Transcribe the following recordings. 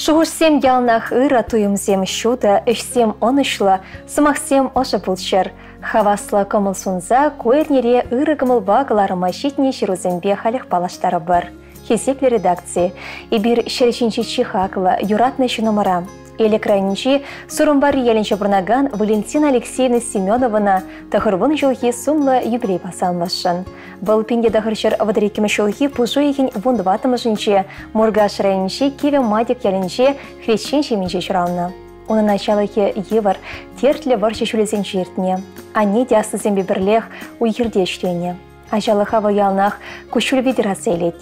Шуғышсем ялнах ыра туйымзем шуды, үшсем онышлы, сымақсем ошы бұлшыр. Хаваслы көміл сунза, көйернере ыры гымылба ғыларыма шетне шерузембе халық балаштары бар. Хесеплі редакции. Ибір шершінші чихақлы, юратны шынымыра. Элекранинчи сурумбар елінчі бұрнаган Валентина Алексеевна Семеновна тахырвын жылхи сумлы юбилей басалмашын. Бұл пенде дахыршыр вадарекімі жылхи пұжу егін вундватымы жынче, мургаш райынче кеве мадик елінче хвеченче менче жыралны. Оны началыхи евар тертлі варчы шулезен жертіне. Ане дясы зембе бірлех уйгерде штене. Ажалы хава ялнах күшіл ведерасы елет.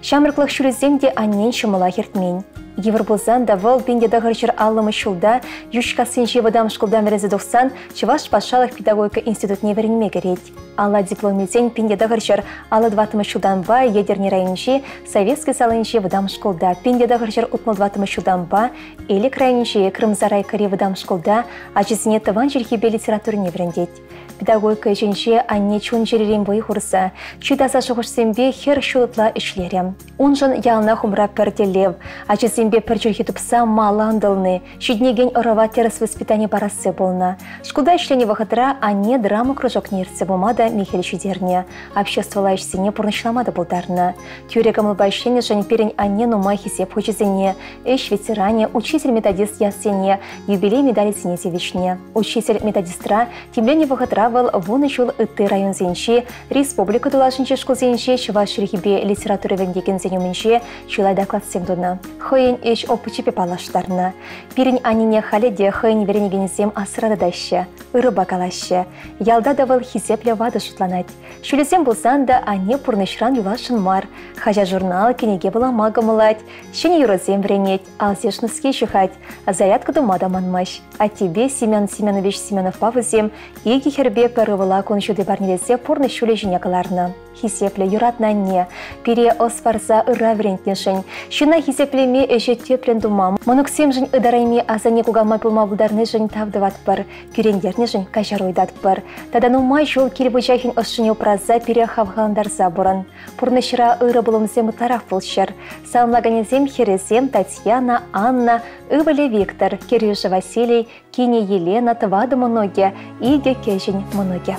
Шамырқлық шулеземде аннен шымыла хертмен. Евр болзан да вол пенде дағыршыр алымы шулда, юшкасын жевадам шкулдан верезе 90 Чуваш пашалық педагогика институтне веренме керет. Алла дипломезен пенде дағыршыр алы 20 шулдан ба едерне райынши советский салынши вадам шкулда, пенде дағыршыр утмыл 20 шулдан ба элек райынши Крымзарай каре вадам шкулда, ачысыне таван жерхебе литературне верендет. Педагогика женше анне чун жеререн бой хурса, чудаса шуғышсембе хер шулытла ішлерем. Унжын ялна хумра перделев, ачысембе перчурхи тупса маландылны, шиднеген ұрава терес воспитание барасы болна. Шкулда ішлене вахытра анне драма кружок нерце бумада Михаил Шидерне, обществола ішсене пурнышламады болдарна. Тюрекам лбайшлене жан перень анне нума хисеп хочезене, эш ветеране, учитель-методист ясене, юбилей медали Синесевичне. Учитель-методистра, темлене вахытра вон ещё ытты район зенче, республика тулашынче школ зенче, Чуваш шерхибе литература вендеген зенюменче, чулай доклад семдуна. Хойн эш опычепе палаштарна. Пирень анине халеде хойн веренегенезем асырады даща, ыры бакалаща. Ялда давыл хизепле вады шутланать. Шулезем болсан да ане пурнышран юлашын мар. Хажа журнал кенеге была магамылать. Шене юрозем вренеть, алзешныске шухать. Зарядка думада манмаш. А тебе, Семен Семенович Семенов павызем, еги хербе перывыла кончуды барнелесе пурны шуле жинякаларна. Хисепле юратна не, пере осфарза ыра врентнешень. Шына хисеплеме эже теплен думам. Монуксем жын ыдарайме азане кугама пылма булдарны жын тавдыват бар. Кюрендерне жын кажаройдат бар. Тадану май жол келбычахин ошыне упраза пере хавхандарза буран. Пурны шыра ыры булымзем тараф булшыр. Салмлаганезем херезем Татьяна, Анна, Ывале Виктор, Кирюша Василий, Кине Елена, Твада многие, Иге Кежень многие.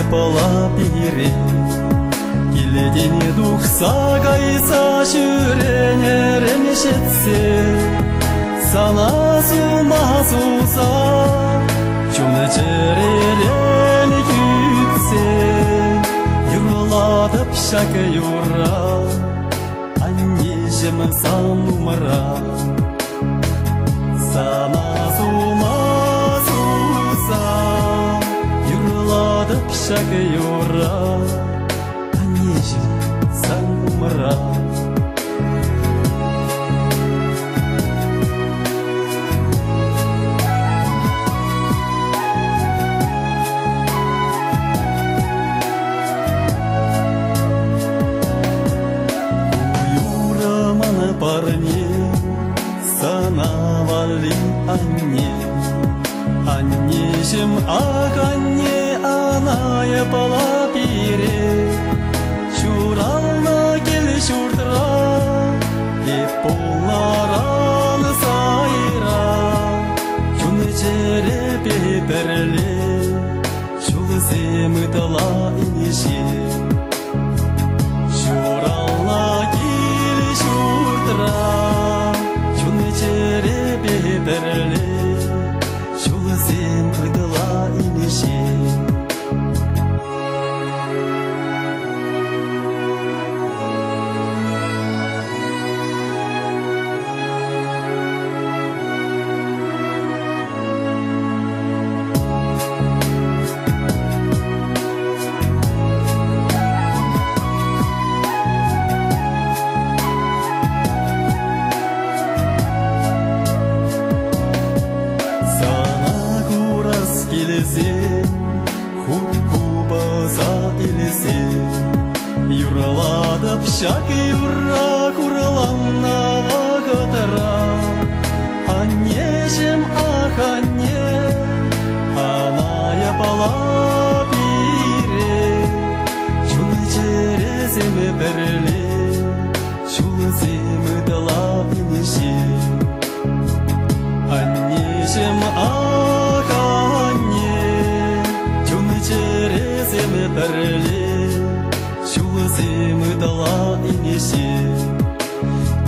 Пала пире, келедене дұқса қайса жүрене ремешетсе, сана сумасуса, жүні жерелен күтсе, юрладып шәкі юра, аннежімі санумыра, сана шага юра, анежим санумыра. Юра мана парне, санавали анне, анежим агане. Аная пала пире, чурална келе чуртра, и полараны сайра, чуны жере петерле, чулы земытала инише. Чурална келе чуртра, чуны жере петерле, чулы земытала инише. Юраладып шаки юра кураланна вагыта Аннежем аханне Аная пала пире Чулы череземе берле Чулы земы дала инеше Аннежем аханне Чулы череземе берле Чулы земы дала инеше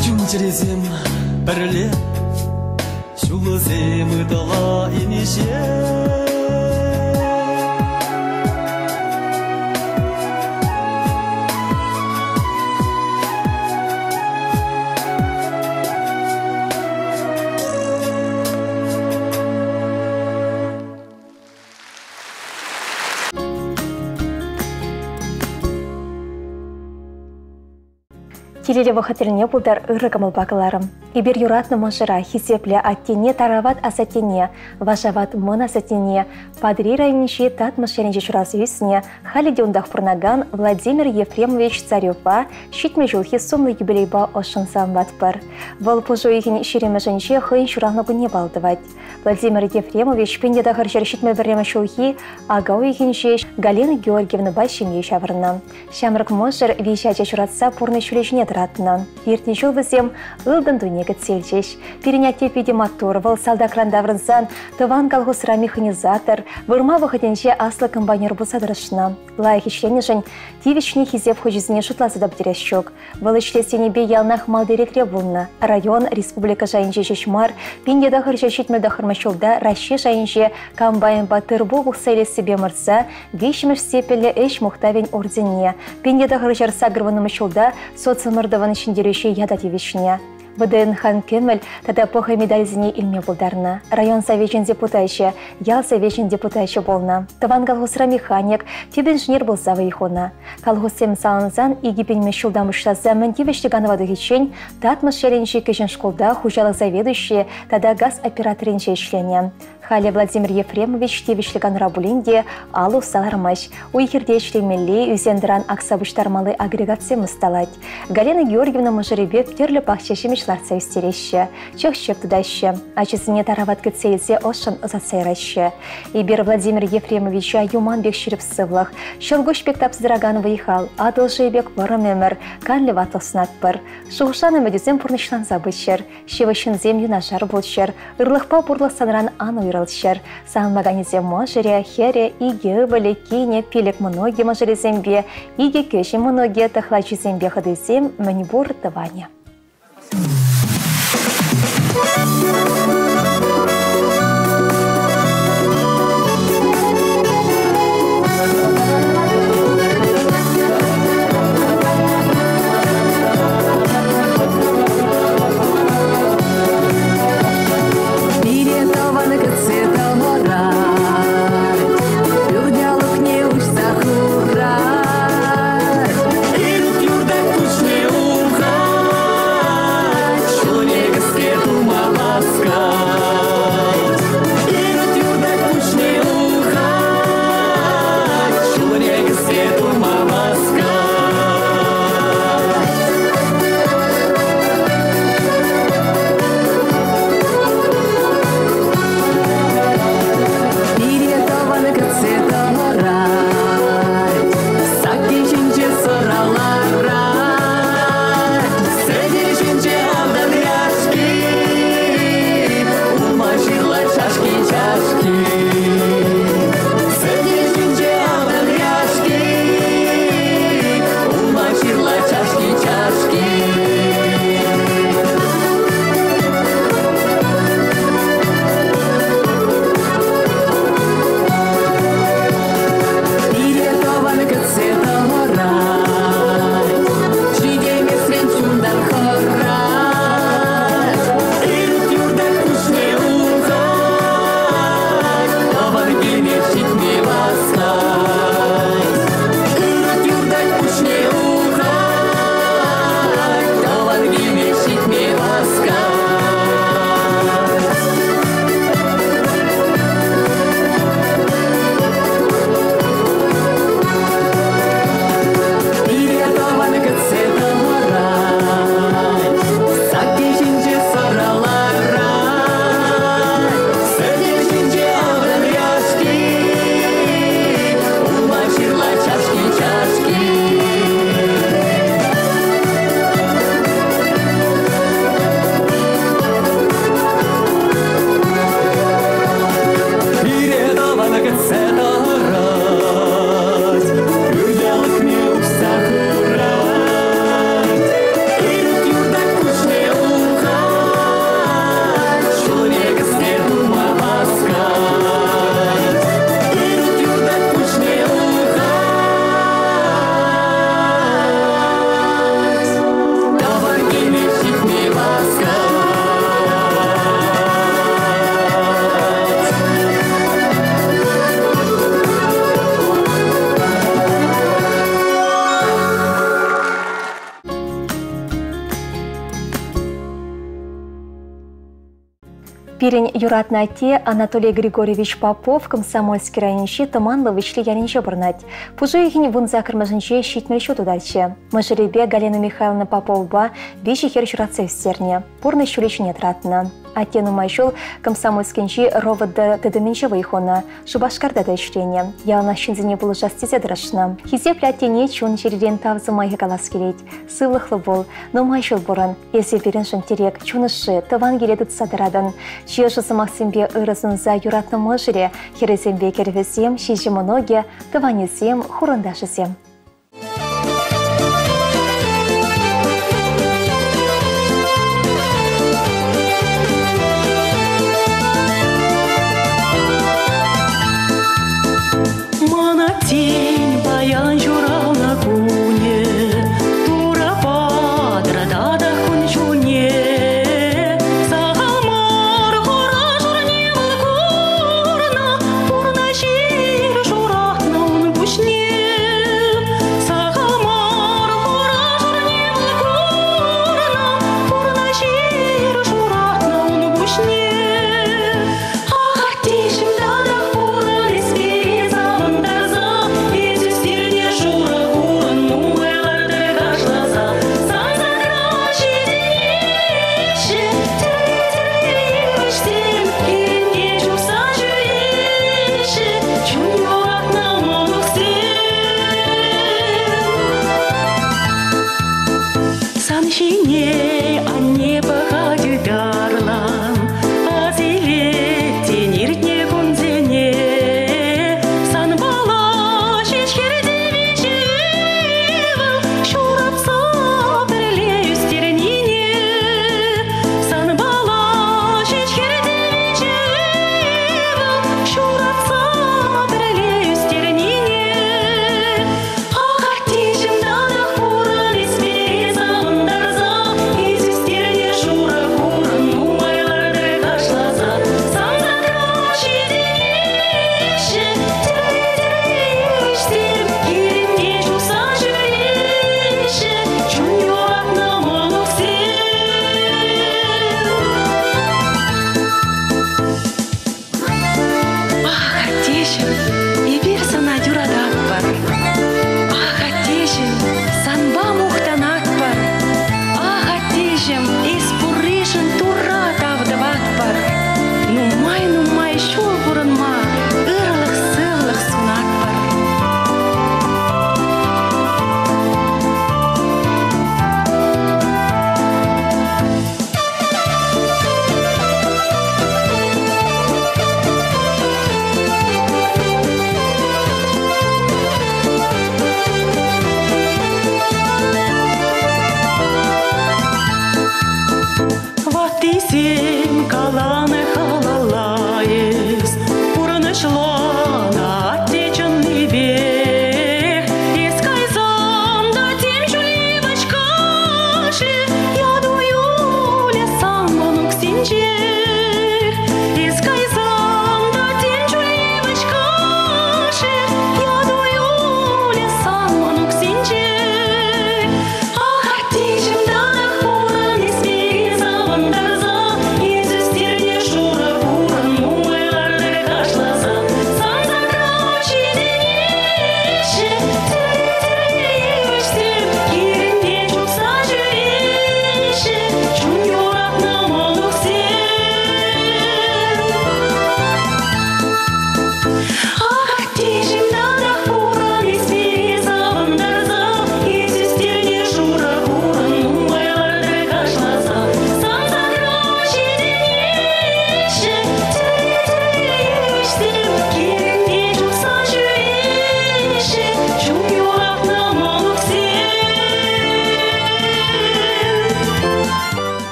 Чулы череземе берле Чулы земы дала инеше Келелі вақытыліне бұлдар ұрығымыл бағыларым. Ибер юратны мұжыра хизеплі аттене тарават асатене, важават мұн асатене, падри районеше тат мұшеренже шурасы үсіне, халиде ұндақ пұрнаган Владимир Ефремович Царёва шитме жылхи сомлы юбилейба ошын самбат бар. Вол пұжу егін шеремі жынше хыйын шурағны бұне балдывать. Владимир Ефремович пенде дағыр жер шитме біремі шулхи, агау егінше Галина Георгиевна башымге шавырна. Шамрық мұжыр вейшача шуратса пұрны шүлежіне ратынан. Ертне жыл бізем ылдын дүнегі цельчеш. Перенятте педе мотор, выл салдакран даврынсан, тыван колхозра механизатор, вырма выходенше аслы комбайнер бұсадырышына. Лайық ішлене жын, тивичне хизеп хожизіне шутласы дабдерещок. Выл ішлесене бе ялнақ малдерекре бұлна. Район, республика жайынже жешмар, пенде дағыр жешетме дақырмашылда Раши жайынже комбайн батыр бұғық сәйлесі бе мұрса, вешіміш сепелі әш мұқтавен ордене. Пенде дағыр жарса гырванымышылда соцымырдыван ішіндереше ядатевишне. ВДН хан кемел тада похай медализіне илме болдарна. Район совечен депутайшы, ял совечен депутайшы болна. Таван колхозра механик, тип инженер болса вайхона. Колхозсем салынзан игипенме шулдамышла замын тивештіганова дұхичен, татмыш шеренші кешен школда хужалық заведующие, тада газ операторенші ішлене. Хали Владимир Ефремович тивешліган рабулинде алу салармаш. Уйхерде ішлемелі үзендіран аксабыштармалы агрегация мұсталать. Галина Георгиевна мұжыребе терлі пахчешімеш ларца үстереші. Чөк-чөк тұдайшы. Ачысыне тарават күтсейлзе ошын ұзатсайрашы. Ибер Владимир Ефремовича юман бек шүріп сывлық. Шылгуш бек тапсыдыраган вайхал. Адылжы бек варым өмір. Канлі ватлыснат бір. Шуғышан өмедізем пұрнышлан забычыр. Шевышын зем юнашар болчыр. Ырлықпа бұрлық санран ан уйрылчыр. Салмаганезе можыре, хере, иге, вали, кине, пилек многие можыре зембе, иге кеші многие тахлачы зембе ходы зем, манибур даваня. Ирут юрда кучне уха Пирень юратна те Анатолий Григорьевич Попов комсомольский райончи туманлы вышли яринче бурнать. Пужу ихин вун закырмажынче щитмельчу тудальче. Мажеребе Галина Михайловна Попова беши хер жратце в стерне. Пурны щуличу тратна. Аттену майшул комсомольскинчи ровода тедеменче выихона. Шубашкарда да ищрение. Ялна щинзине было жастизе драшна. Хизеп ляттене чун череден тавзы майы галас келет. Сывлыхлы бол, но майшул буран. Если переншин терек чуныши таван келедут садырадан. Чешысы Максимбе ырысын за юратны мыжыре. Херезембе кервесем, шижимоноге, таванесем, хурындашысем. Тень баян журал на куне, тура падра дада хунчуне. Сахалмар хора журне валкурна, пурна шир журатна он пушне. Сахалмар хора журне валкурна, пурна шир журатна он пушне. Ахартишим дада пурна лесве завандарза. Саншине, а не походит дарлам, а зелете ниртне кунзене. Санбала шишкерде вечевал, шурапса перелею стернине. Санбала шишкерде вечевал, шурапса перелею стернине. Ахартишим дадах пуран испеза.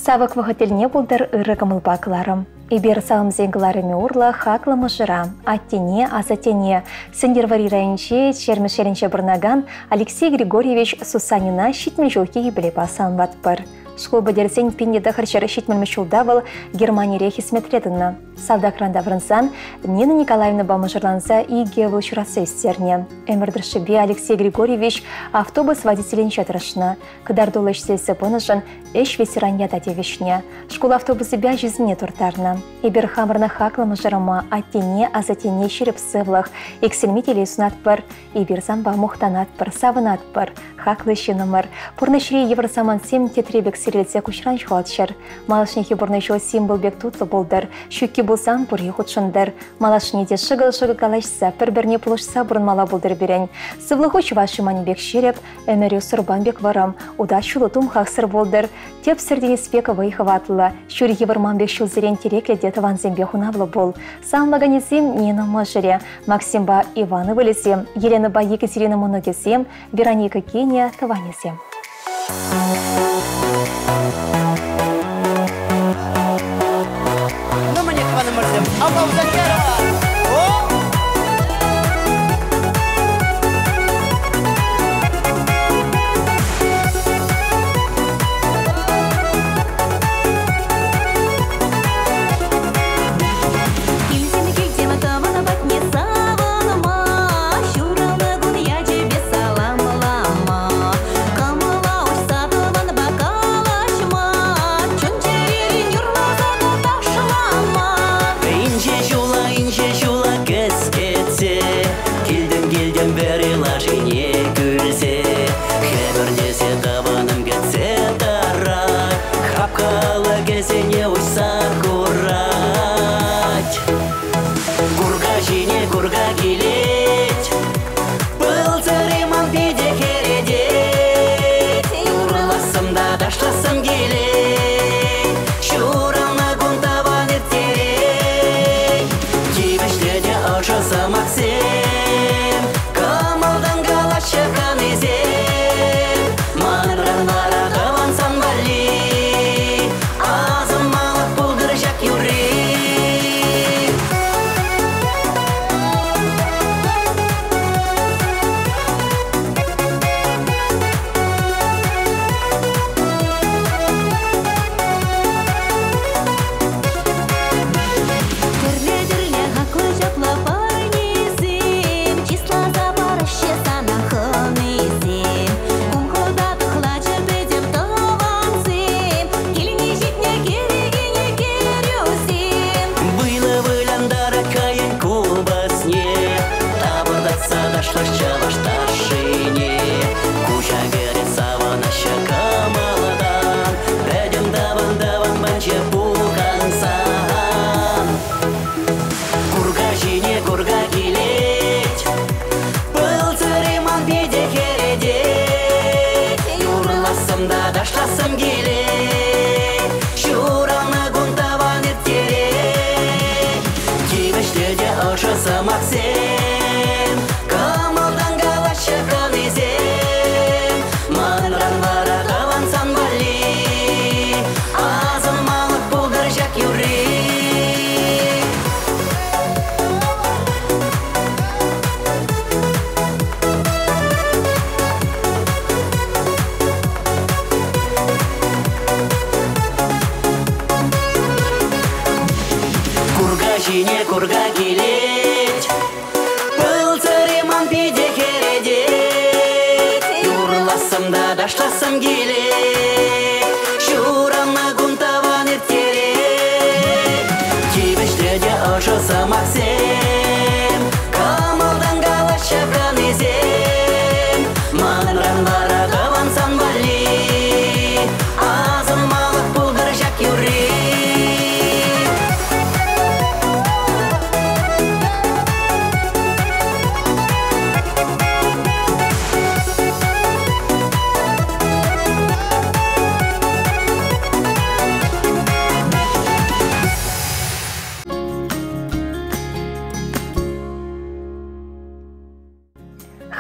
Савык вахательне булдыр ырыгымыл бакыларым. Ибер салым зеңгіларыме урла хаклымы жыра. Аттене, азатене, сендервари районче, чермешеренче бұрнаган Алексей Григорьевич Сусанина щитме жылки ебіле басан ватпыр. Школ бадерсен пенде харчары шитмельмешулдавал Германия хисметредына. Савдакран врынсан Нина Николаевна бамыжырланса и гевыл шурасы истерне. Эмердершибе Алексей Григорьевич автобус водителен чатырышна. Кыдардулыш сельсы понышын эш ветеранья татевишне. Школ автобусы бя жизне туртарна. Ибер хамырна хаклы мыжырыма аттене азатене шереп сывлах. Эксельмителей сунатпыр. Ибер замба мухтанатпыр, савынатпыр. Хаклы щенымыр. Пурнышре евросаман сем тетребек сирельце кушран шуатшыр. Малашнехи бурнышо символ бек тутлы болдыр. Шүкки болсам пурги худшындыр. Малашнеде шыгыл-шыгы калашса, пір-бірне пулышса бұрын мала болдыр берен. Сывлығы чуваши манибек шереп, әмірі сұрбан бек варам. Уда шулы тумхақ сыр болдыр. Теп сірдені спека вайхыватлы. Шүргі варман бек шул зерен терекле детован зембе хунавлы бол. Сам лаганезем Нина Можыре, Максимба Ивановы лесем, Елена Ба Екатерина Моногесем, Вероника Кения Таванесем.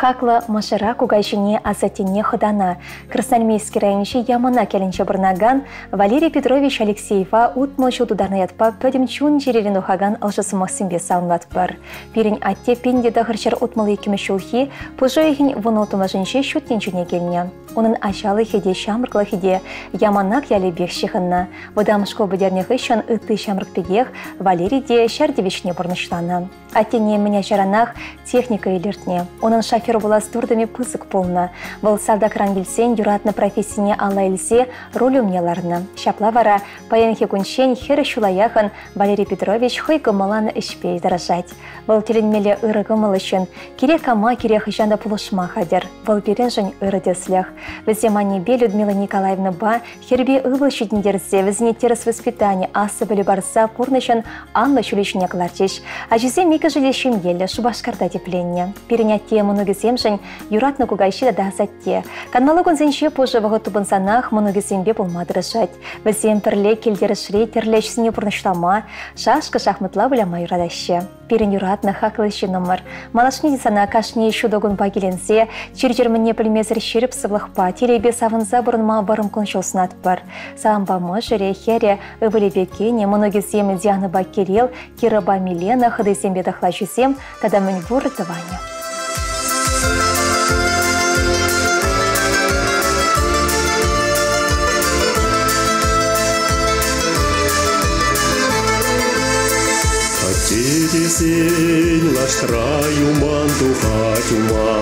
хакла машара кугайшине азатине ходана. Красноармейский райончи ямана келенче бурнаган Валерий Петрович Алексеева утмолчу тударнаятпа пөдімчун жерерин ухаган алжасы Максимбе саунлатпар. Пирень атте пенде дахырчар утмалы екімі шулхи пұжайхин вұнотыма жынче шуттенчуне келіне. Onun aşağı hede şamrıklı hede yamanak yali бекшихынна. Вадамшко бедернех ищан ыты шамрык пегех Валерий де шардевичне бурнышлана. Атене меня чаранах техника илертне. Onun шофер была с турдами пысык полна. Был савда крангельсен юратна профессине алла илсе роль умнеларна. Шапла вара паянхе кунчен херы шулаяхан Валерий Петрович хойко маланы ишпей дорожать. Был теленмеле ырыгымыл үшін керек кама керек ишанда пулышма хадер. Был перенжен ырыдеслях. Веземане бе Людмила Николаевна ба хербе ывыл шедіндерзе візіне теріс воспитание асы білі барса пурнышын Анна Чуличне кларчиш. А жүзе мекі жылешім елі Шубашкарда тепленне. Перенятте мұнығыземжін юратны кугайшида да азатте. Канмалығын зенше позже вғы тубынсанах мұнығызембе болмадырышать. Візем пірле келдері шрей терлешсіне пурнышлама, шашқы шахмытла віляма юрадашы. Перен юратны хақлышы номер. Малашне десана кашне шудогын багеленсе, черджерміне пілмезір шеріп сывлықпа, телебе савынза бұрынма барым коншылсын атпар. Саамба мұжыре, хере, ывылебекене, мұнығызем Диана Бакерел, Кираба Милена, хыдызембе дахлачызем, тада мін бұрытыване. Десень лаштраю манду хатюма,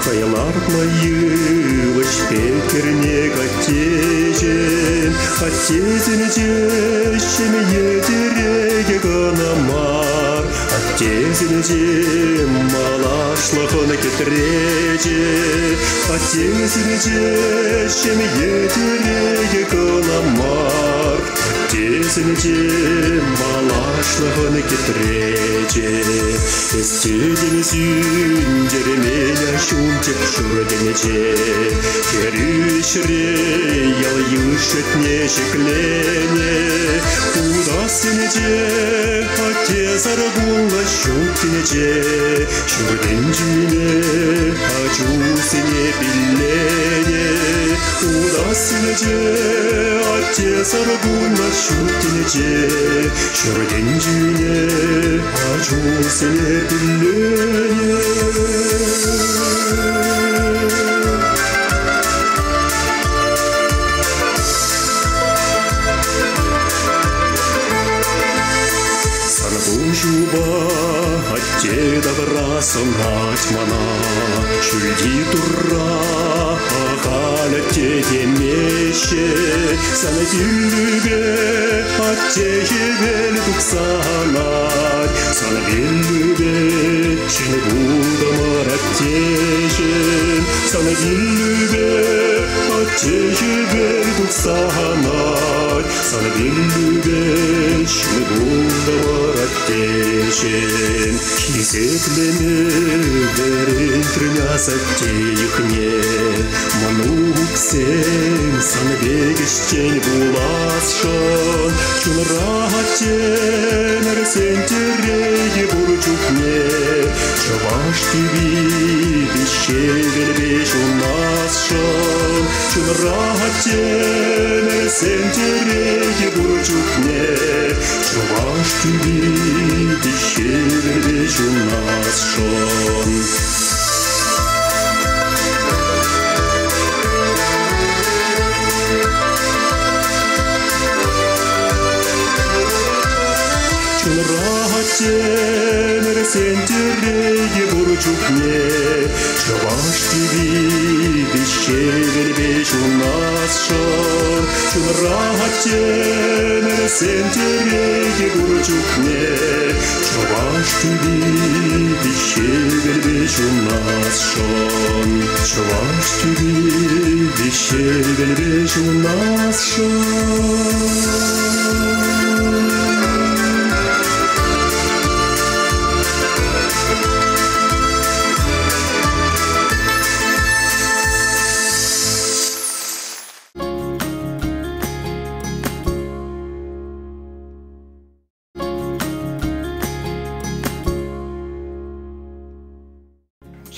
Кайларт майывыш пекерне гатежен, Оттезен дещем едереге ганамар, Оттезен дем малашлахына кетреже, Оттезен дещем едереге ганамар, Оттезен дем малашлахына кетреже, Эстеден зюндере меня шунтек шурденече, Керишре ял юшет не шеклене, Удасынече, Отец аргула шунтенече, Шурденчине, Ачусыне пиллене, Удасынече, Отец аргула шунтенече, Шурденчине, Ачусыне пиллене. Санбужуба, отте добра сонать мана, Чульди тура, халя те темеще, Санбиллюбе, отте жевель дуксанать, Санбиллюбе, шингуда мараттежен, Санбиллюбе, отте жевель дуксанать, Санбиллюбе, шингуда мараттежен, Хизетлеме верен трынясатте ихне, Мануксен санбегештен буласшон, Чунрахаттен рсентереге бурчукне, Чавашкиви бещевелбеш унасшон, Чунрахаттен рсентереге бурчукне, Чувашкиви бещевелбеш унасшон. Чунрахаттен рсентереге бурчукне, Чувашкиви бещевелбеш унасшон, Чунрахаттен рсентереге бурчукне, Чувашкиви бещевелбеш унасшон, Чувашкиви бещевелбеш унасшон.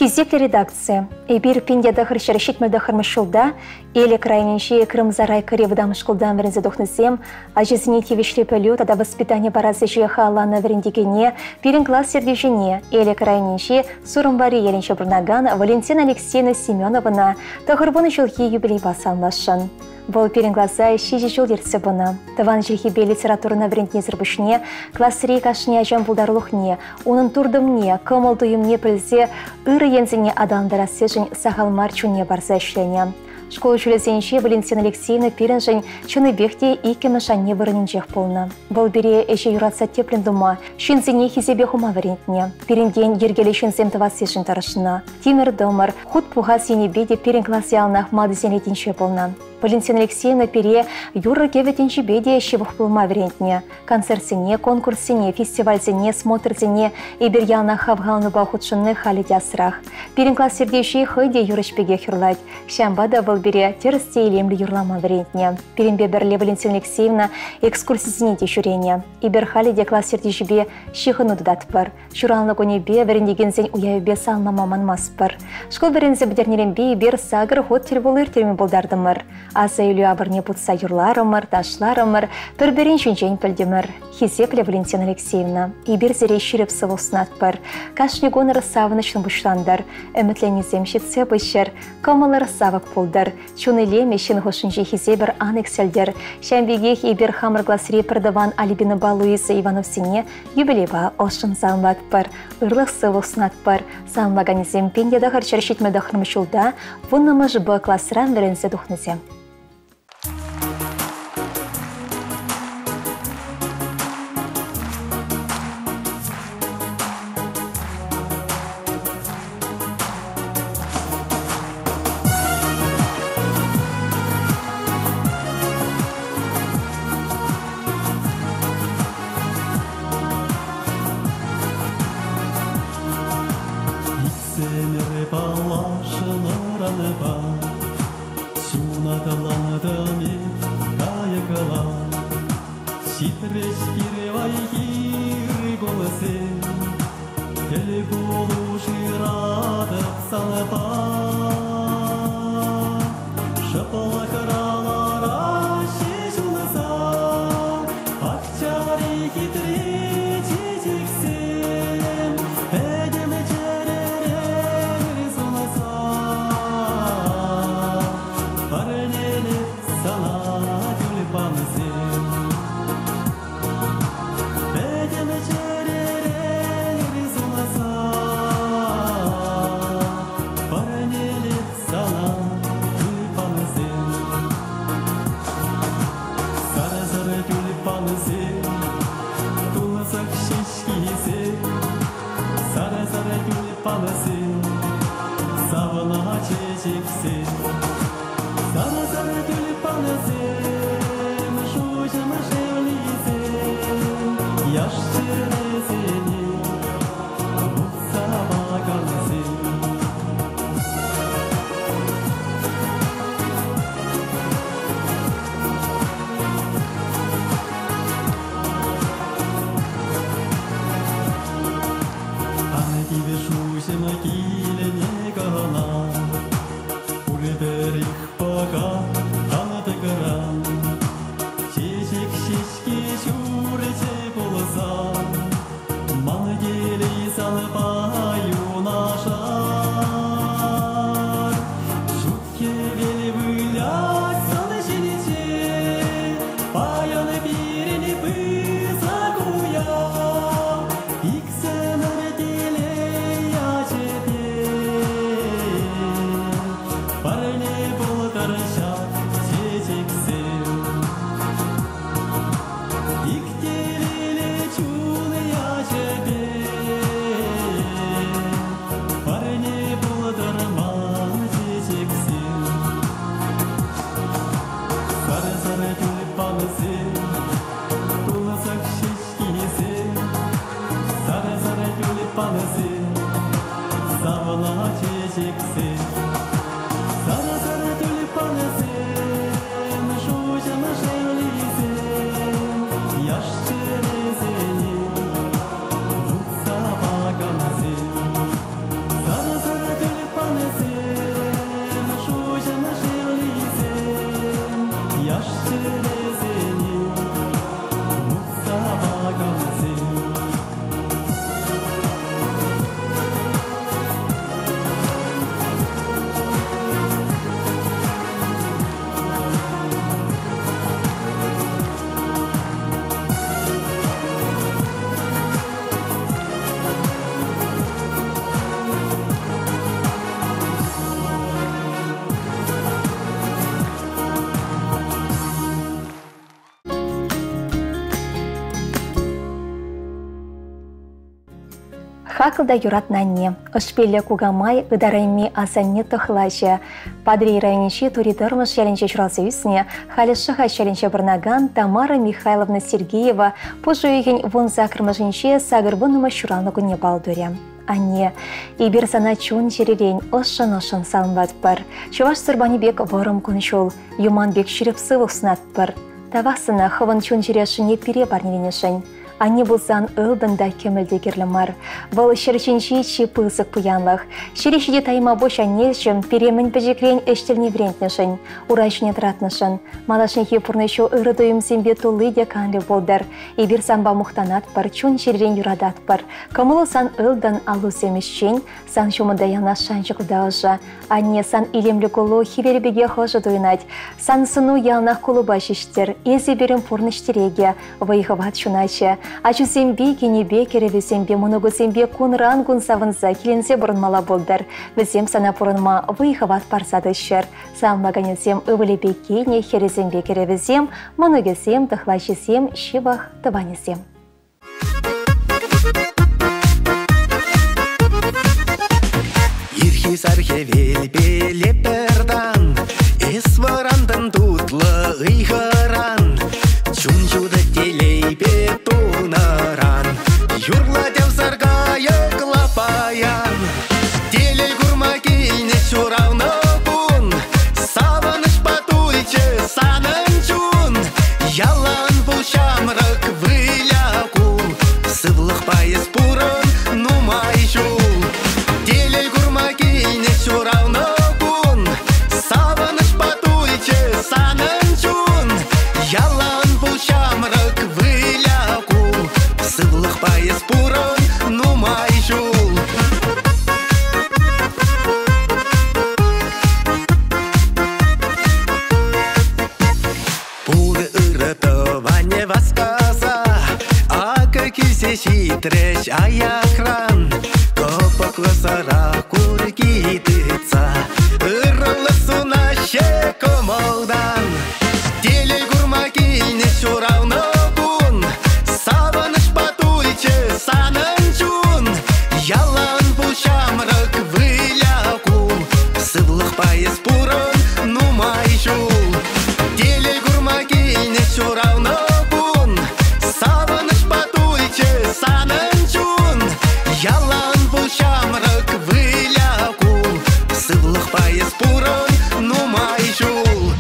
Хизекле редакция. Эбир пиндяда хрщар щитмелда хрмышылда, или крайненшие Крымзарай кыревдам школдан верензе дохнызем, а жизните вишли полет, а до воспитания баразы жеха Алана верендигене, пирен класс сердежине, или крайненшие Сурумбари Еленча Бурнаган, Валентина Алексеевна Семеновна, тахырбоны жылхи юбилей басалмашын. Бұл перен глаза шижи жол ерсе бұны. Таван жылхибе литературына врентне зірбішне, классырей кашне ажам бұлдарлықне, оның турдымне, көмілдуымне пілзе, үрі ензіне адамдара сежін сағал марчуне барза ішлене. Школа жүлезенше Валентина Алексеевна перен жын чыны бехте икемі шанне вырыненжех болны. Бұл бере эше юратса теплен дума, шынзіне хизебе хума варентне. Перенден ергелі шынзем тава сежін тарышына. Тимер домар, худ пуға сене беде перен классы алнақ мады зенетінше болны. Валентина Алексеевна пере юры кеветенче беде шевых пылма врентне. Концертсене, конкурсене, фестивальсене, смотрсене и берьяна хавгалны бахудшынны хали дясрах. Перен класс сердейшие хыде юрышпеге хюрлать. Шамбада был бере терсте илемли юрлама врентне. Перенбе берле Валентина Алексеевна экскурсисене тешурене. И берхали де класс сердейшебе шихыну дудатпар. Шуралны конебе верендегензен уяюбе салма маман маспар. Школ верензе бдернерембе бер сагыр ход терболыр терме болдардымыр. Аса үйлі абырне бұтса юрларымыр, ташларымыр, бір-бірін жүнжен пілдімір. Хизепле Валентина Алексеевна. Ибір зере шүріп сывылсынатпыр. Кашнегоны рысавынышын бұшландар. Үмітленізем шетсе бұшыр. Комалы рысавық болдар. Чуны мешін ғошынжи хизебір анексельдер. Шәмбегех ибір хамыр гласыре пырдыван Алибина Балуиса Ивановсене юбилева ошын залматпыр. Үрлық сывылсынатпыр. Залмаганезем пеньеда ғарчаршетмеді қырмышылда вұннымы жыбы классыран верензе дұхнызем. Хакылда юратнанне. Ышпелі кугамай ыдарайми асанне тұхлашы. Падри районичи туридырмыш ялінче жұралсы үсіне, халишыға шалінче бірнаган Тамара Михайловна Сергеева пұжуеген вон закырмышынче сағырбынымы шураны күнне балдуре. Анне, ибір сана чун жеререн ошын-ошын салынбад бір. Чуваш сырбанибек варым күншол, юманбек шіріп сывық сынат бір. Тавақсына хывын чун жерешіне пире барнеленешін. Анне бұлсан ылдында кемілді керлімар. Бұл шерченші чипылсық пұянлық. Шерешеде тайма бош аннелшім перемін пәжекрен әштіліне врентнішін, урайшыне тұратнышын. Малашынхе пұрнышу ұрыдойым зембе тұлы де қанлы болдар. Ибір санба мұқтанат бар, чун жерен юрадат бар. Камылы сан ылдан алу семешчен, сан шумыда яна шанчықлда ұжа. Анне сан илемлі қолу хивербеге қожы дойнат. Сан сыну ялнақ қолу башыштер, езі берім пұрныштереге, вайғыват шуначы. Ачу сембе кенебе керевесембе мұнығы сембе кунран күн савынса келенсе бұрынмала болдар. Візем сана бұрынма вайғыват парсады шыр. Самлаганесем өвілебе кене херезембе керевесем, мұнығы сем тұхлашысем шибақ тыванесем. Ирхи-сархе велбе лепердан, эс варандын тутлы ыйғыран, чунчуды телейбе тунаран, юрла дев саргая клапаян, телей гурма кейне чурауны бун, саваныш патуйче санын чун, ялан бұл шамрық выляку, сывлық пайыз пурын нумай жул. Телей гурма кейне чурауны бун, саваныш патуйче санын чун, ялан бұл шамрық выляку, сывлық пайыз пурын нумай жул. Пулы ырытыване васказа, aka кисе шитреш аякран, копаклы сара кургитыца, ырылы суна ше комолдан. Телей гурма кейне чурауны бун, саваныш патуйче санын чун, ялан бұл шамрық выляку, сывлық пайыз пурын нумай жул. Телей гурма кейне чурауны бун, саваныш патуйче санын чун, ялан бұл шамрық выляку, сывлық пайыз пурын нумай жул.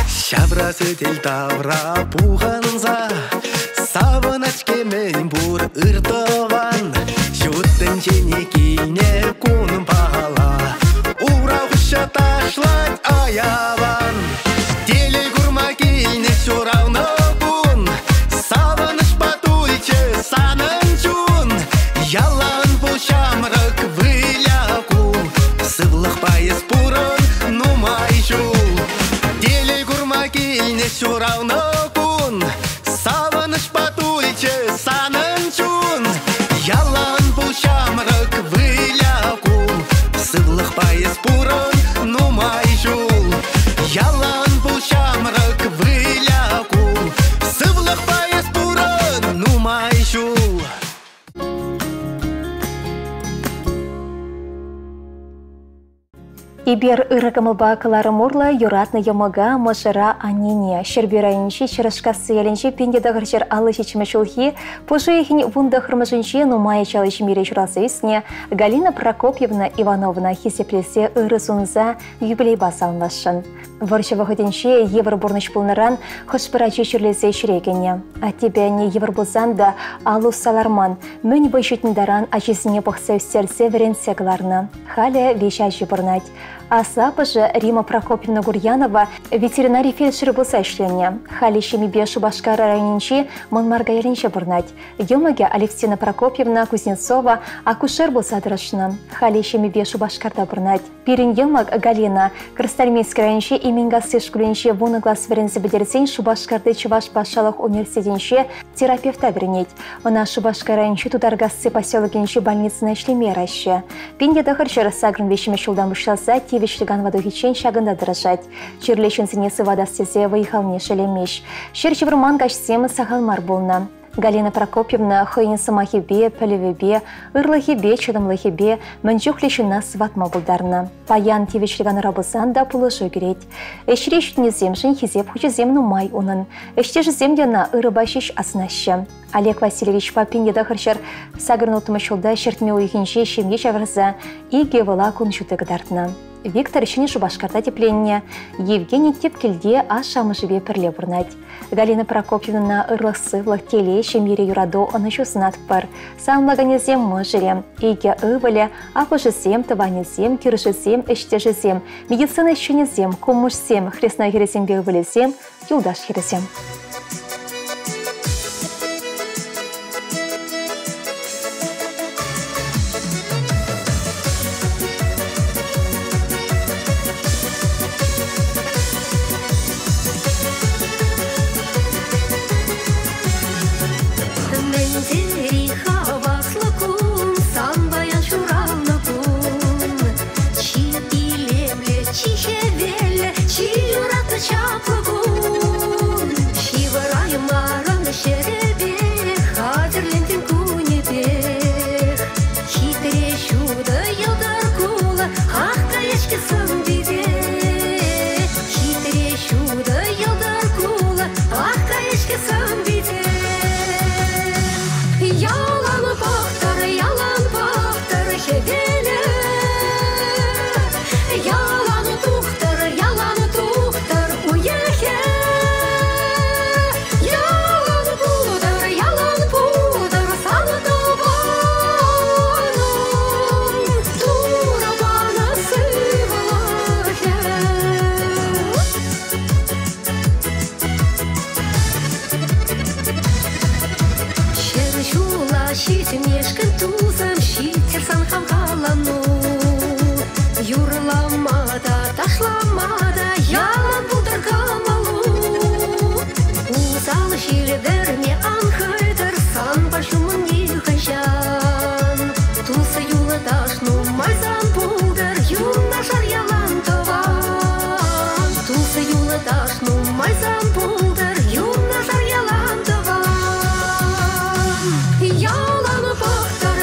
Шабрасы тел тавра пуғанза, савынач кемен бұр ұртыван, жуттын жене кейне күн бала, урағыша ташлать аяван. Телей гурма кейне чурауны бун, савыныш патуйче санын чун, ялан бұл шамрық выляку, сывлық пайыз пурын нумай жул. Телей гурма кейне чурауны бун, савыныш патуйче санын чун, ялан бұл шамрық выляку, сывлық пайыз пурын нумай жул. Ялан бұл шамрық выляку, сывлық пайыз пурын нумай жул. Ибер ырыкымылба кылары мурла юратны ямага мошыра аннине. Шербирайничи чырышкасы ялинчи пендедагыр жер алы чечме шулхи, пужуехин вунда хырмышынчи нумая чалыш мире журасы үсне Галина Прокопьевна Ивановна хисеплесе ыры сунза юбилей басалнашын. Варшава хотенче евр бурныш пулнаран хышпырачи чирлесе ширегене. А тебя не евр булзанда алу саларман, мөн бойшутындаран ачесіне пықсы үстерсе веренсе кыларны. Халя веща жибырнать. Асапа же Рима Прокопьевна Гурьянова ветеринарий фельдшер болса ішлене. Хали шемебе Шубашкар районинчи Монмарга еринче бурнать. Йомаге Алевтина Прокопьевна Кузнецова акушер болса дырышна. Хали шемебе Шубашкарда бурнать. Пирин йомаг Галина Крастальмейский райончи именгасы шкуленче вуны глаз верензе бедерсен Шубашкарды Чуваш Пашалах университетинче терапевта вернеть. Она Шубашкар райончи тударгасы поселокинче больницына ишлеме раще. Пинде дахарчар сагрын вещеме шулдан бушласа тевишлиган вадухичен шагында дырышать. Чирлечен синесы вода стезе выехал не шелемеш. Щерчеврман гашсем сахалмар болна. Галина Прокопьевна хойын самахибе, пәлевебе, ырлахибе, чадамлахибе, мәнчухлешіна сватма булдарна. Паян тевишлиган рабысан да пулышы керет. Эшреш неземшін хизеп хучезем нумай онын. Эштеж земдена ырыбашиш аснашы. Олег Васильевич Папин едахарчар сагырнутымы шулда шертме уйхинче шемге чавырза и гевала куншуты гдартна. Виктор еще не Шубашкарда тепленне, Евгений Тепкельде ашамышыбе перле бурнать. Галина Прокопьевна на ырласы теле шемире юрадо онышу снат пар. Сам лаганезем мыжере, иге ывале, апышызем, таванезем, кирышызем, эштежызем, медицина еще незем, кумышзем, хрестна херезем бегвалезем, юлдаш херезем. Ялан пахтар,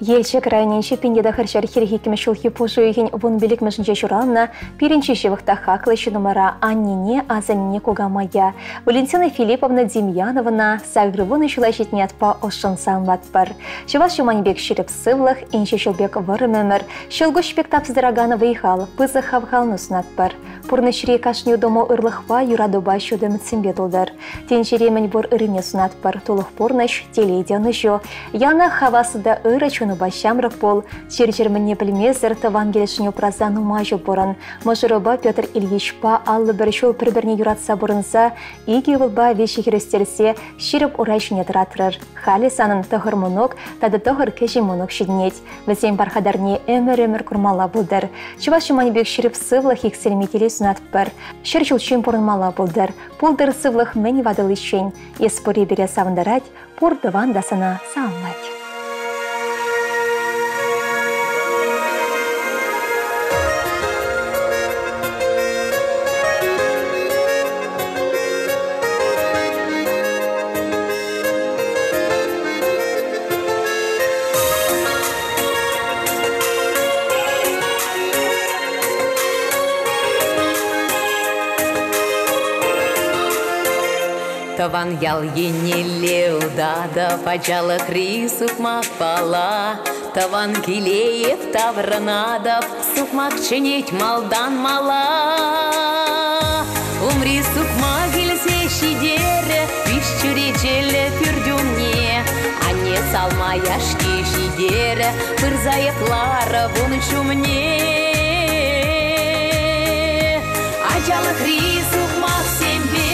Елчек районенче пенеда хырчар хирхикеме шулхи пушуйхин вон белик мәшінче журанна пиренчеше вахта хаклышы номера Аннине Азанине Кугамая. Валентина Филипповна Демьяновна сагрывоны шулайшетне атпа ошын самватпар. Чевас шуманибек ширеп сывлах, инче шылбек варымемер, шылгуш пектап сдырагана выехал, пызы хавхал нуснатпар. Пурнышри кашню дому ырлыхва юрадуба шудым цимбетулдар. Тенчеремен бур ырыне сунатпар, тулых порныш, телейдяныжо. Яна хавасыда ыры чуну бащамрық бол, чер-черміне білмезір таван келешіне празану мажу борын. Можырыба Петр Ильичпа аллы бір шул бір-бірне юратса борынса, иге вылба веші херестерсе, ширіп урайшыне тұратырыр. Халі санын тұғыр мұнық, тады тұғыр кәжі мұнық шиднет. Візен бархадарне өмір-өмір күрмала бұлдар. Чываш шуманибек ширіп сывлық ексельметеле сунатпар. Шыр чулчын порынмала бұлдар. Пулдар сывлық мәні вадылы шен. Еспори бере савындарать, пор дыван дасына саумлать. Таван ял енелеу дада пачала крисук макпала. Таван килеев тавранадав сукмак чинить малдан мала. Умри сукма гильзе шидере вишчуречеле пюрдюмне. А не салма яшки шидере пырзаев лара вунчу мне. Ачала крисук мак сембе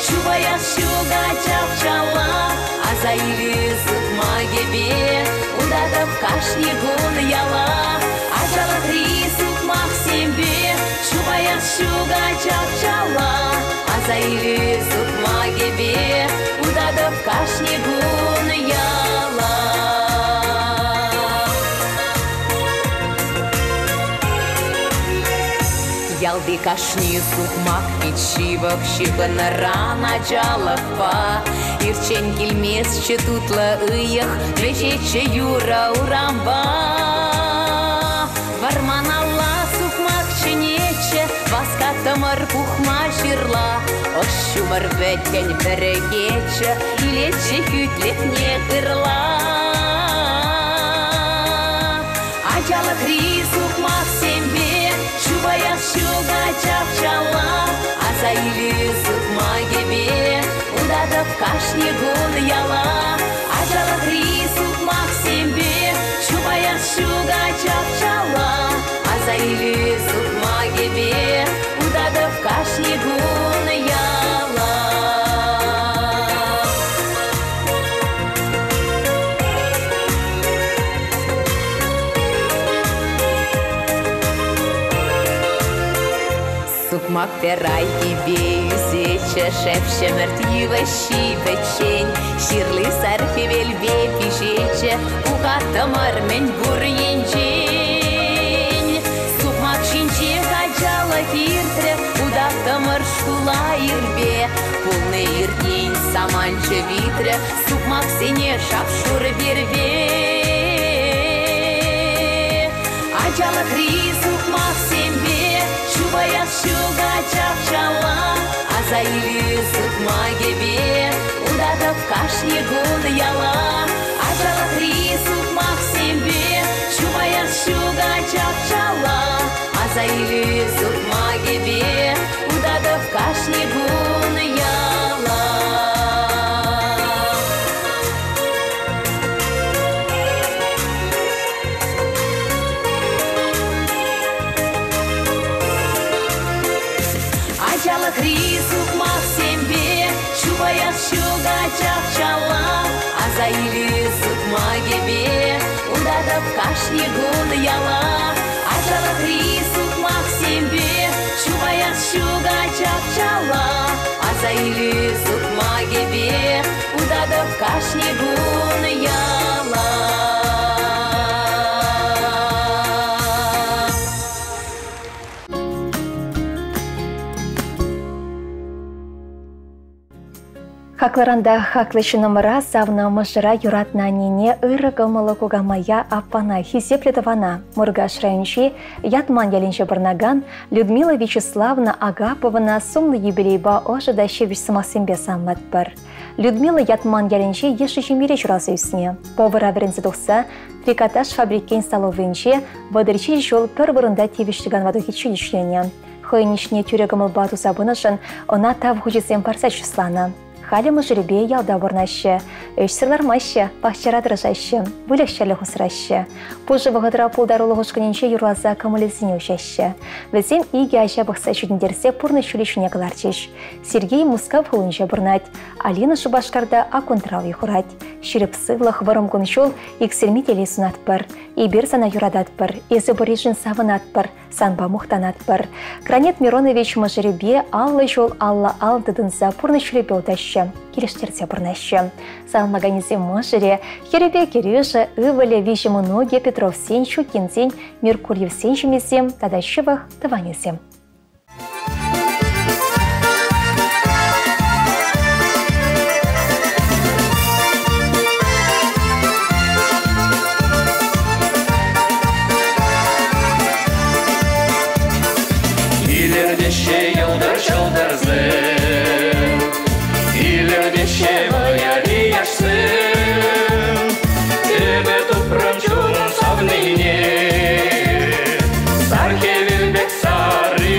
Чувая шуга чапчала, а за илизук магебе, удадав кашни гун яла, а жала крисук максимбе, чувая шуга чапчала, а за илизук магебе, удадав кашни гун яла. Ялби кашни сукмак ичивах шибана рана джалахпа. Ирчен килмес четутла ыях, вечече юра урамба. Варман алла сукмак чинече, васкатамар пухма жирла. Ошумар веткен берегече, илече kütlет не кырла. Ачала кри сукмак сембе, Чувая шуга чапчала, а за илизук магебе, удадав кашни гун яла, а жала крисук максимбе, чувая шуга чапчала, а за илизук магебе, удадав кашни гун яла. Сукмак перай тебе юзече, шепче мертвива щипечень, ширли сарфивель вепишече, ухатамар мен бурьенчень. Сукмак шинче качала киртре, удатамар шкула ирбе, полный иртень саманче витре, сукмак сине шапшур бербе. Ачала кри сукмак сембе, Чувая шуга чапчала, а за илизук магебе, удадав кашни гун яла, а жала крисук максимбе, чувая шуга чапчала, а за илизук магебе, удадав кашни гун яла. Ачала крисук максимбе, чувая шуга чапчала, а за илизук магебе, удадав кашни гун яла. Ачала крисук максимбе, чувая шуга чапчала, а за илизук магебе, удадав кашни гун яла. Хакларанда хаклышы номера савна мышыра юратна нене ырыгымылы кугамая аппана хисеплетована. Мургаш райончи ятман ялинче барнаган Людмила Вячеславна Агаповна сумлы юбилейба ожида шевиш самасембе саммат бар. Людмила ятман ялинче ешичемире журасы үсіне. Повара верензе тухса трикотаж фабрикен столовынче вадырчи жол пір бұрында тевіштіган вадухичу ешлене. Хойнишне тюрегымыл бату сабынышын она тав хучесем парса числана. Халі мұжыребе ялда борнашы, өшсірлар машы, пахчара дыржашы, бүлікшерлі хұсырашы. Пұжы бұғыдыра пұлдарулы ғышқыненше юрлаза камылезіне өшашы. Візем иге айша бұқса жүдіндерсе пұрны шүлешіне қыларчыш. Сергей Мускав ғылынша бұрнат, Алина Шубашқарда аконтрау еқұрат. Шіріп сывлық варым күншол ексермет еле сұнат бір. Ибер сана юрадат бір, езі бұрежін савынат бір, санба мұқтанат бір. Гранет Миронович мұжыребе аллы жол алла алдыдынса пұрны шүлебе ұдашы. Келештерсе бұрнашы. Салмаганезе мұжыре, херебе кережі, ывылі вежі мұноге Петров сен, Щукин сен, Меркурьев сен жемесем, тадашывах тыванесем. Сархевелбек сары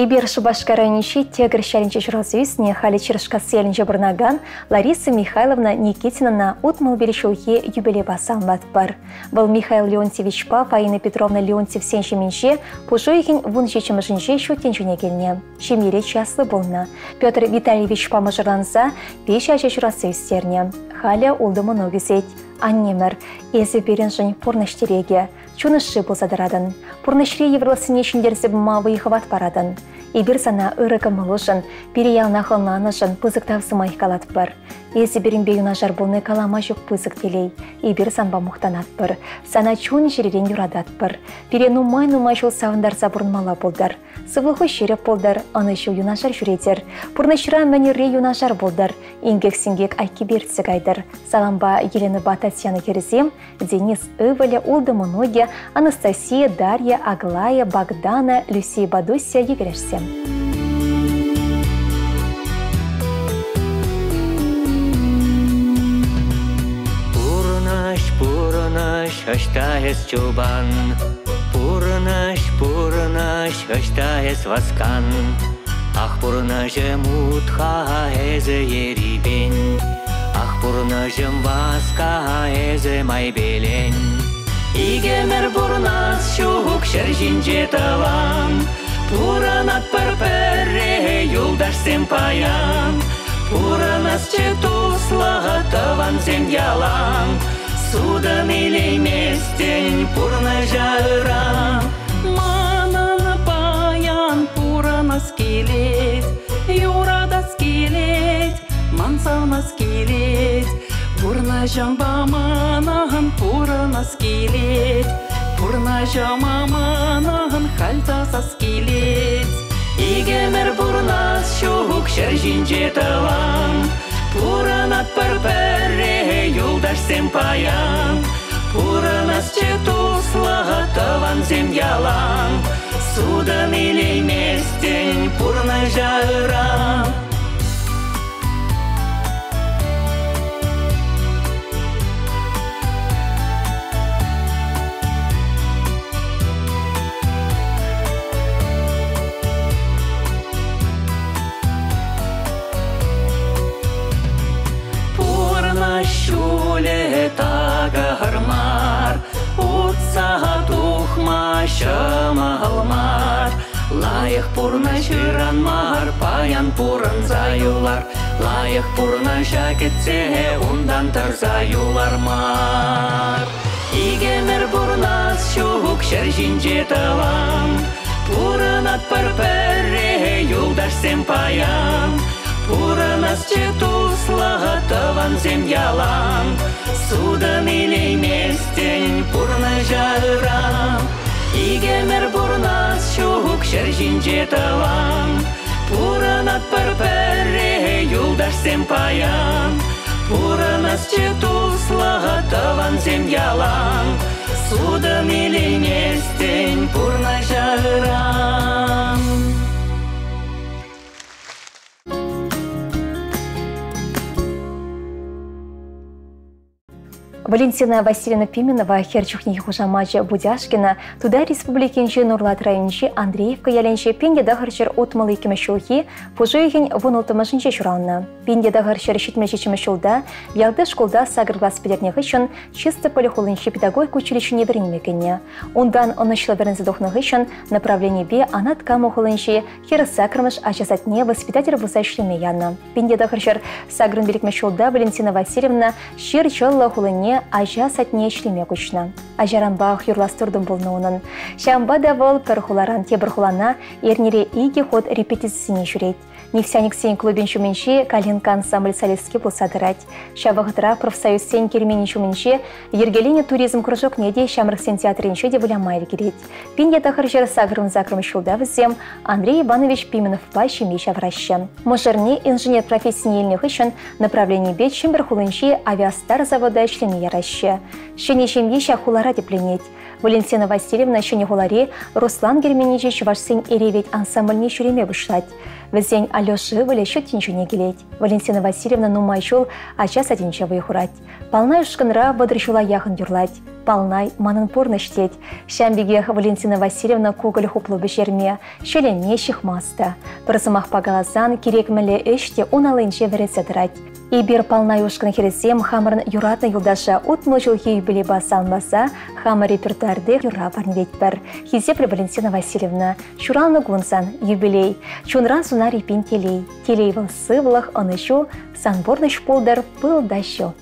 Ибер Шубашкарайничи тегр шалинче журозюсне хали чирышка селинче бурнаган Лариса Михайловна Никитинана утмал берешулхи юбилей басалмат бар. Был Михаил Леонтьевич па, Фаина Петровна Леонтьев сенші менше, пужуйхин вун жечімішінше шутенчуне келне. Шемире часлы болна. Петр Витальевич па мажырланса, пеш ача журозюстерне. Халя улдымы ногізет. Аннемер, езі берін жын порнаштереге. Чунышы болсадарадын. Порнашре еврласыне шындерзі бұма выйхыват парадын. Ибір сана ұрығы мұлышын, переялна қылнанышын пызықтавсы майқалат бір. Езі берін бейуна жар болны калама жүк пызық делей. Ибір санба мұқтанат бір. Сана чун жеререн юрадат бір. Пере нумай жол савындарса бұрынмала болдар. Сывлығы шереп болдар, анышу юнашар жүретер. Порнашра мәнерре юнашар болдар. Ингек-сингек айки бердсі гайдар. Саламба Елена Татьяна Керзем, Денис Иваля, Улда Моноги, Анастасия, Дарья, Аглая, Богдана, Люсия Бадусия, Еврешсем. Пурнаш, аштаес чубан, Пурнаш, аштаес васкан, Ах, пурнаше мутха эзе ерибен, Ах, пурнашым васка эзе май белен. Игемер пурнас шук шержинче тавам, Пуранат пір-пірре юлдашсем паям, Пуранас че туслага тавансем ялам, Судан илейместен пурна жайрам. Манан паян пуранас келет, Юрадас келет, Мансанас келет, Пурна жамба манан пуранас келет, Пурна жама манан хальтасас келет. Игемер пурнас шук шержинче тавам, Пуранат пір-пірре юлдашсем паям, Пуранас че туслага тавансем ялам, Судан илейместен пурна жайрам. Шуле тагармар, утса тухма шамалмар, Лайық пурна жиранмар, паян пурын заюлар, Лайық пурна жакетсе, ундан тарзаюлар мар. Игемер пурнас шук шержинче тавам, Пуранат пір-пірре юлдашсем паям, Пуранас че туслага тавансем ялам, Судан илейместен пурна жайрам. Игемер пурнас шук шержинче тавам, Пуранат пір-пірре юлдашсем паям, Пуранас че туслага тавансем ялам, Судан илейместен пурна жайрам. Валентина Васильевна Пименова, Херчухни Хужамача Будяшкина, туда республикинче Нурлат районче Андреевка яленче пенде дахарчер отмалы кемешулхи, пужуйхин вунултымашынче шуранна. Пенде дахарчер шитмешечеме шулда, ялды школда сагырглас педернех ищен, чисто полихулынче педагогик училищене вернемекенне. Ундан онышлы вернзадохнах ищен, направление бе анат камухулынче, херсакрмыш ачасатне воспитатель высашлеме янна. Пенде дахарчер сагрын великме шулда Валентина Васильевна шир чалла хулыне ажа сатне шлеме күчна. Ажарамбах юрластырдым болны онын. Шамба давал пірхуларан тебірхулана ернере иге ход репетициясыне жүрет. Нефтяник-сен клубен шуменше Калинка ансамбль солистке болсадырать. Шавағытыра профсоюз сен керменен шуменше Ергелине туризм кружок неде Шамрықсен театренше де вылямайлы керет. Пенде тахыр жер сагрым-закрым шулда візем Андрей Иванович Пименов плащи меша враща. Можерне инженер профессиональных ищен направление бет шимбірхулынше авиастар завода шлеме яраща. Шенешем еща хулара депленет. Валентина Васильевна шене хуларе Руслан Герменичич вашсен эревет ансамбльне шуреме вышлать. Везень Алёши выле шутинчуне келет. Валентина Васильевна нумайшул ача сатинча выйхурать. Полна юшканра бодрышула яхын юрлать. палнай манын порныштеть. Шамбеге Валентина Васильевна куголь хуплы бешерме, шелене шихмаста. Прысымах пагалазан керекмеле эште уналынче верецедрать. И бир палнай ушкан хересем хамырын юратна юлдаша утмыл жылхи юбилей басалмаса, хамыр репертуарды юра барнветпер. Хизепре Валентина Васильевна, шуралны гунсан, юбилей, чунран суна репин телей. Телей выл сывлах, он еще, санборныш полдар был дащу.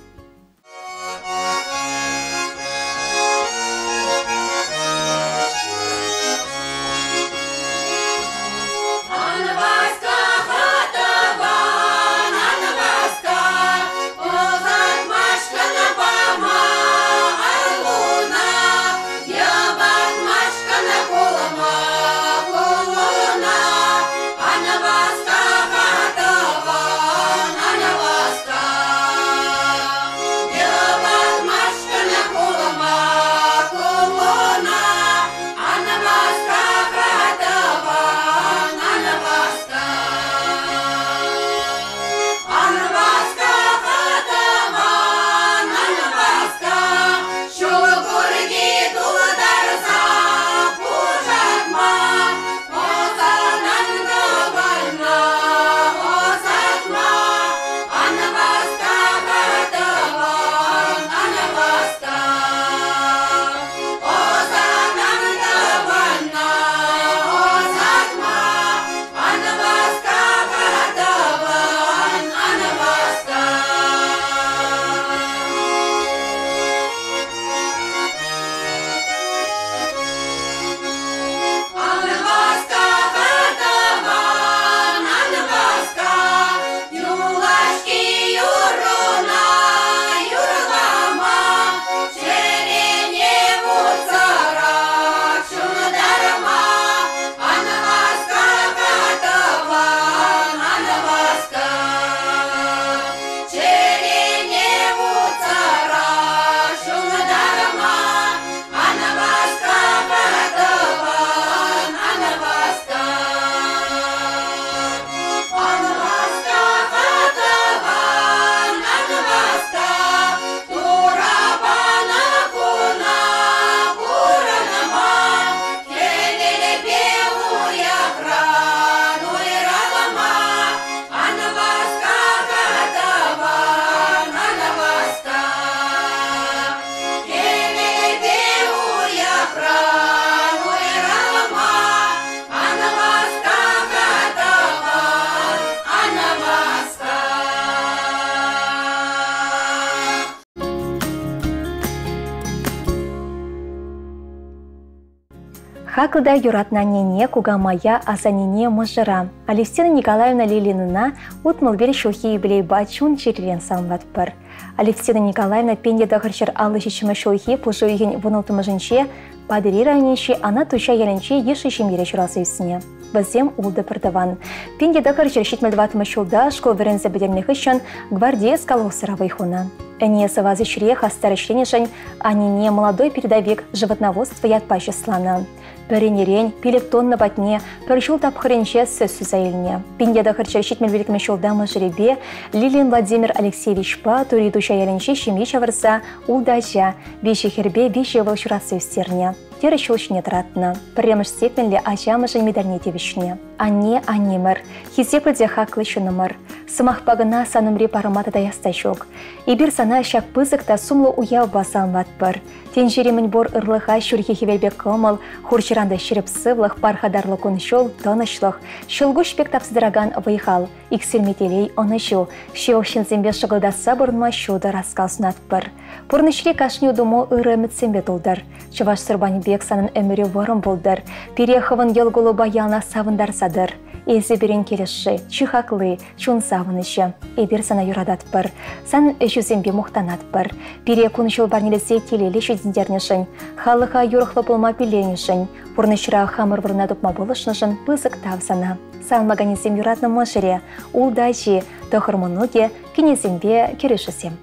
Хакылда юратна нене кугамая асанине мыжыра. Алевтина Николаевна Лилинына утмылбер шухи юбилей бачун чирлен самватпыр. Алевтина Николаевна пенде дағыршыр алы шешімі шухи пұжу еген вұнылтымы жынше, падыри районенше ана туша еленше еші шемере жұрасы үсіне. Бізем улды пырдыван. Пенде дағыршыр шетмелдватымы шулда школ вірінзі бедерніх үшін гвардия скалу сыравай хуна. Эне савазы шуре хастары шленешень, анине молодой передовик животноводства ятпаще слана. Перенерень, пилектон на батне, першул тапхаренче сөз сүзайылне. Пенде дағыршыр шетмелбелікмі шулдамы жыребе Лилин Владимир Алексеевич па тури туша еленше шемре чавырса улдажа, беші хербе беші выл шурасы үстерне. Тері шулшыне тұратына. Піреміш сепенлі ажамыжын медальнете вишне. Анне анемір, хизеплде хаклы шынымыр. Сымақ бағына санымре парыматы даяста жоқ. Ибір сана шак пызықта сумлы уяу басан ватпыр. Тенжеремін бор ырлыға шүрхе хевелбек қымыл, хурчыранда шіріп сывлық, пархадарлы күншол, тонышлық, шылгу шпек тапсыдыраган выйхал, иксілметелей онышу, шеошынзембе шығылдаса бұрынма шуды раскалсынатпыр. Пұрнышре кашни удуму ыры мүтсембе тұлдар. Чываш Сырбанбек санын өмірі ворым болдар. Переховын елгулы баялна савындар садыр. Езі берен келіші, чухаклы, чун савынышы. Эбір сана юрадатпыр. Сан жүзембе мұқтанатпыр. Пере күншыл барнелесе телелі жүзіндернішін. Халыға юрықлы болма пиленішін. Пұрнышыра хамыр вырна тұпма болышнышын пызық тавсана. Салмаганезем юратны мұшыре. Улдажи, тұхырмынуге, кенезембе керішісем.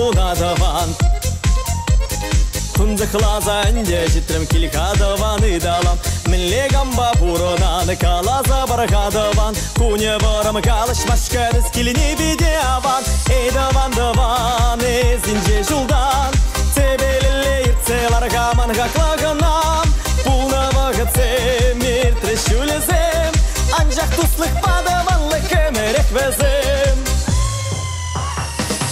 пурунадаван. Тунзыхлаза инде житрем килькадаван идалам. Милле гамба пурунаны калаза бархадаван. Куне барам калыш машкарыз килини бидеаван. Эйдаван даван эзинже жулдан. Тебелеле ирцелар гаман гаклаганам. Пулна вагыце мир трещулезем. Анжақ туслық падаванлы кемерек везем.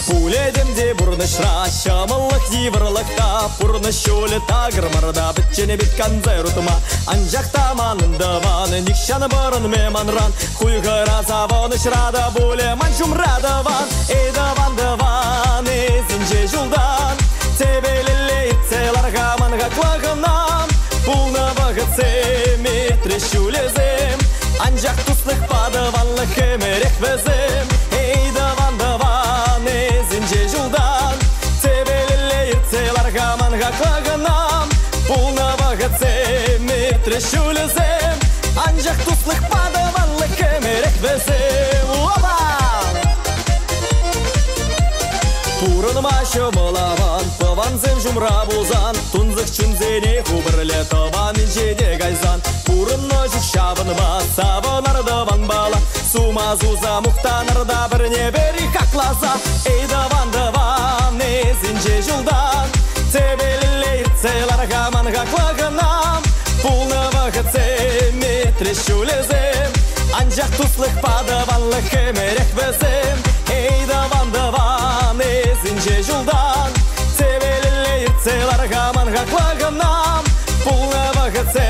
Пуледемде бұрнышра шамылық дивырлықта. Пұрнышулы тағырмырда бітчені бит канзайрутыма. Анжақ таманындаваны никшаны бұрын меманран. Хуйғыра завонышрада бұле манчумрадаван. Эйдаван-даван эзінже жулдан. Тебелеле ирцеларға манға қлағынам. Пулна вағыце мир трещулезем. Анжақ туслық падаванлы кемерек везем. Эйдаван-даван эзінже жулдан. Тебелеле ирцеларға манға қлағынам. Пулна вағыце мир трещулезем. Анжақ туслық падаванлы кемерек везем. Пурын машы болаван, паванзем жұмра бұлзан. Тунзық чүнзене хубырле таван инжеде гайзан. Пурын ножик шабын бас, саванардаван бала. Сумазуза мұқтанарда бірне бері қақлаза. Эйдаван-даван эзінже жылдан. Тебелеле ирцеларға манға қлағынам. Пулна вағыце мир трещулезем. Анжақ туслық падаванлы кемерек везем. Эйдаван-даван эзінже жылдан. Тебелеле ирцеларға манға қлағынам. Пулна вағыце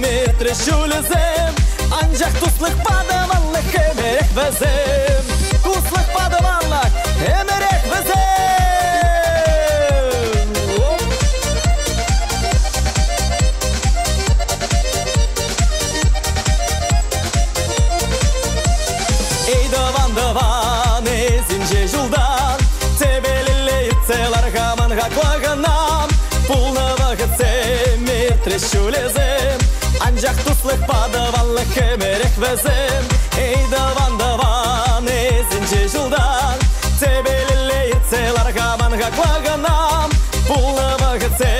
мир трещулезем. Анжақ туслық падаванлы кемерек везем. Туслық падаванлы кемерек везем. Эйдаван-даван эзінже жылдан. Тебелеле ирцеларға манға қлағынам. Пулна вағыце мир трещулезем. Анжақ туслық падаванлы кемерек везем. Эйдаван-даван эзінже жылдан. Тебелеле ирцеларға манға қлағынам. Пулна вағыце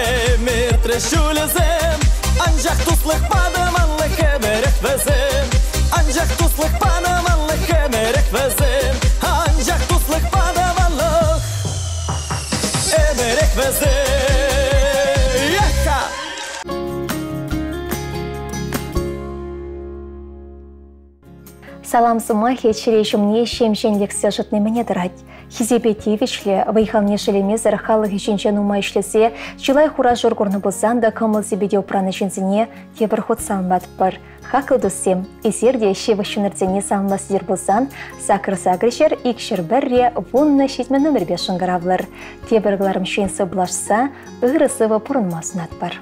мир трещулезем. Анжақ туслық падаванлы кемерек везем. Анжақ туслық падаванлы кемерек везем. Анжақ туслық падаванлы кемерек везем. Салам сыма хечерейшімне шемшенліксе жытны мәне дырать. Хизебетевичле вайхалне шелемезір халық ешеншен ума ішлесе, чилай хура жоргурны бұзан да кымыл зебеде упраны жінзіне тебір ход салмат бар. Хақыл дұсем, есерде шевішінірдзіне салмасыдер бұзан, сақыр-сақыр икшір бірре вунны шетмен номер 5 ғаравлар. Тебірғыларым шенсі бұлашса, ұғырысывы пұрынмасын атпар.